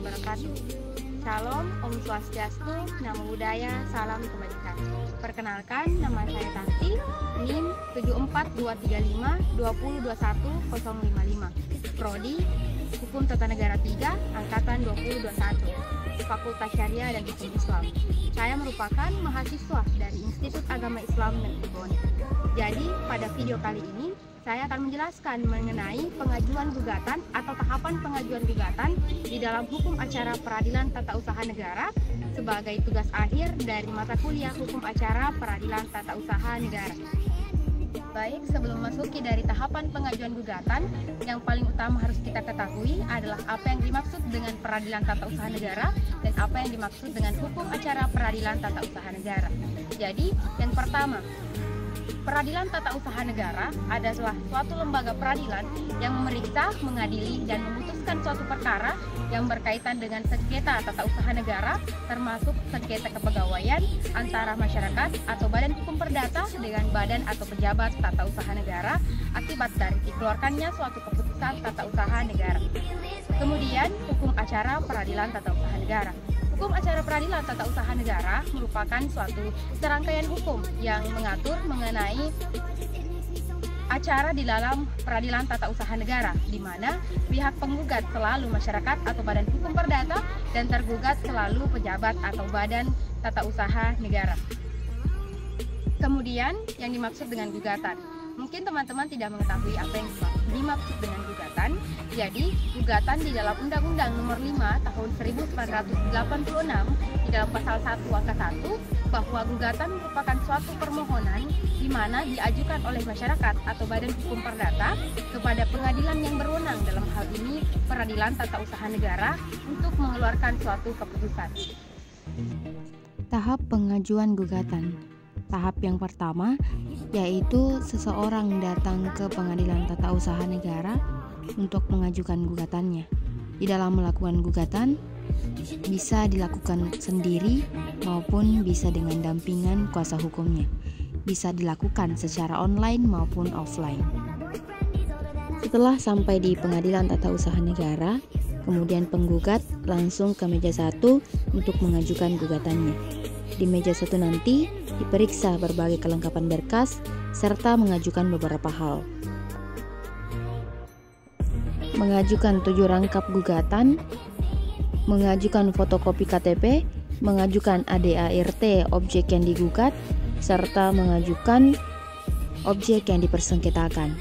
wabarakatuh. Shalom, Om Swastiastu, Namo Buddhaya, Salam Kebajikan. Perkenalkan, nama saya Tanti, NIM 7423520210055, Prodi Hukum Tata Negara 3, Angkatan 2021, Fakultas Syariah dan Hukum Islam. Saya merupakan mahasiswa dari Institut Agama Islam Negeri Bon. Jadi, pada video kali ini, saya akan menjelaskan mengenai pengajuan gugatan atau tahapan pengajuan gugatan di dalam hukum acara peradilan tata usaha negara sebagai tugas akhir dari mata kuliah hukum acara peradilan tata usaha negara. Baik, sebelum masuki dari tahapan pengajuan gugatan, yang paling utama harus kita ketahui adalah apa yang dimaksud dengan peradilan tata usaha negara dan apa yang dimaksud dengan hukum acara peradilan tata usaha negara. Jadi, yang pertama, peradilan tata usaha negara adalah suatu lembaga peradilan yang memeriksa, mengadili, dan memutuskan suatu perkara yang berkaitan dengan sengketa tata usaha negara, termasuk sengketa kepegawaian antara masyarakat atau badan hukum perdata dengan badan atau pejabat tata usaha negara akibat dari dikeluarkannya suatu keputusan tata usaha negara. Kemudian, hukum acara peradilan tata usaha negara. Hukum acara peradilan tata usaha negara merupakan suatu serangkaian hukum yang mengatur mengenai acara di dalam peradilan tata usaha negara, di mana pihak penggugat selalu masyarakat atau badan hukum perdata dan tergugat selalu pejabat atau badan tata usaha negara. Kemudian yang dimaksud dengan gugatan. Mungkin teman-teman tidak mengetahui apa yang dimaksud dengan gugatan. Jadi, gugatan di dalam Undang-Undang Nomor 5 Tahun 1986 di dalam pasal 1 angka 1 bahwa gugatan merupakan suatu permohonan di mana diajukan oleh masyarakat atau badan hukum perdata kepada pengadilan yang berwenang, dalam hal ini Peradilan Tata Usaha Negara, untuk mengeluarkan suatu keputusan. Tahap pengajuan gugatan. Tahap yang pertama yaitu seseorang datang ke Pengadilan Tata Usaha Negara untuk mengajukan gugatannya. Di dalam melakukan gugatan bisa dilakukan sendiri maupun bisa dengan dampingan kuasa hukumnya. Bisa dilakukan secara online maupun offline. Setelah sampai di Pengadilan Tata Usaha Negara, kemudian penggugat langsung ke meja 1 untuk mengajukan gugatannya. Di meja 1 nanti diperiksa berbagai kelengkapan berkas serta mengajukan beberapa hal. Mengajukan 7 rangkap gugatan, mengajukan fotokopi KTP, mengajukan ADART objek yang digugat, serta mengajukan objek yang dipersengketakan.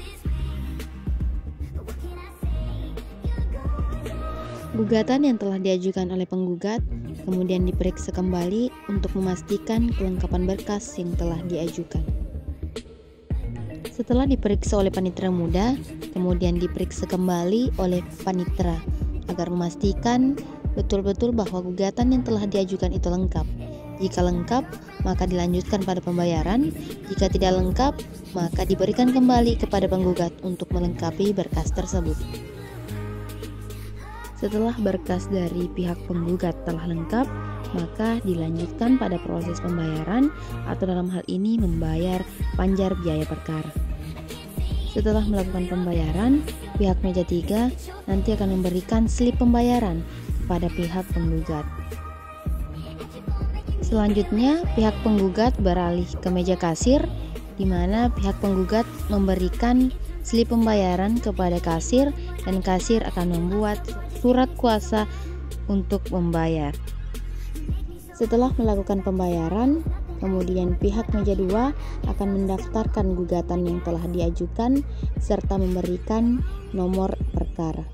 Gugatan yang telah diajukan oleh penggugat kemudian diperiksa kembali untuk memastikan kelengkapan berkas yang telah diajukan. Setelah diperiksa oleh panitera muda, kemudian diperiksa kembali oleh panitera agar memastikan betul-betul bahwa gugatan yang telah diajukan itu lengkap. Jika lengkap, maka dilanjutkan pada pembayaran. Jika tidak lengkap, maka diberikan kembali kepada penggugat untuk melengkapi berkas tersebut. Setelah berkas dari pihak penggugat telah lengkap, maka dilanjutkan pada proses pembayaran atau dalam hal ini membayar panjar biaya perkara. Setelah melakukan pembayaran, pihak meja 3 nanti akan memberikan slip pembayaran kepada pihak penggugat. Selanjutnya, pihak penggugat beralih ke meja kasir, di mana pihak penggugat memberikan slip pembayaran kepada kasir dan kasir akan membuat surat kuasa untuk membayar. Setelah melakukan pembayaran, kemudian pihak meja 2 akan mendaftarkan gugatan yang telah diajukan serta memberikan nomor perkara.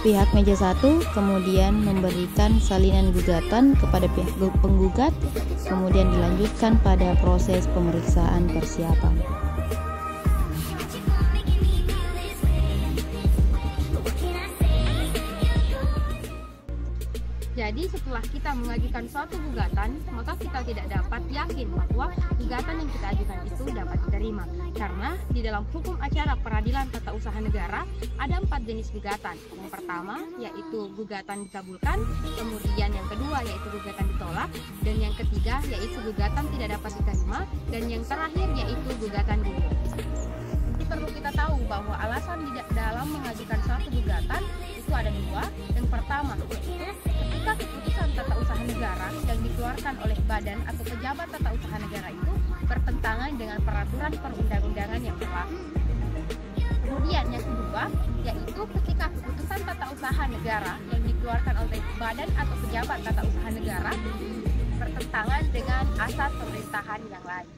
Pihak meja 1 kemudian memberikan salinan gugatan kepada pihak penggugat, kemudian dilanjutkan pada proses pemeriksaan persiapan. Jadi setelah kita mengajukan suatu gugatan, maka kita tidak dapat yakin bahwa gugatan yang kita ajukan itu dapat diterima. Karena di dalam hukum acara peradilan tata usaha negara ada 4 jenis gugatan. Yang pertama yaitu gugatan dikabulkan, kemudian yang kedua yaitu gugatan ditolak, dan yang ketiga yaitu gugatan tidak dapat diterima, dan yang terakhir yaitu gugatan gugur. Perlu kita tahu bahwa alasan di dalam mengajukan suatu gugatan dikeluarkan oleh badan atau pejabat tata usaha negara itu bertentangan dengan peraturan perundang-undangan yang berlaku. Kemudian yang kedua, yaitu ketika keputusan tata usaha negara yang dikeluarkan oleh badan atau pejabat tata usaha negara bertentangan dengan asas pemerintahan yang lain.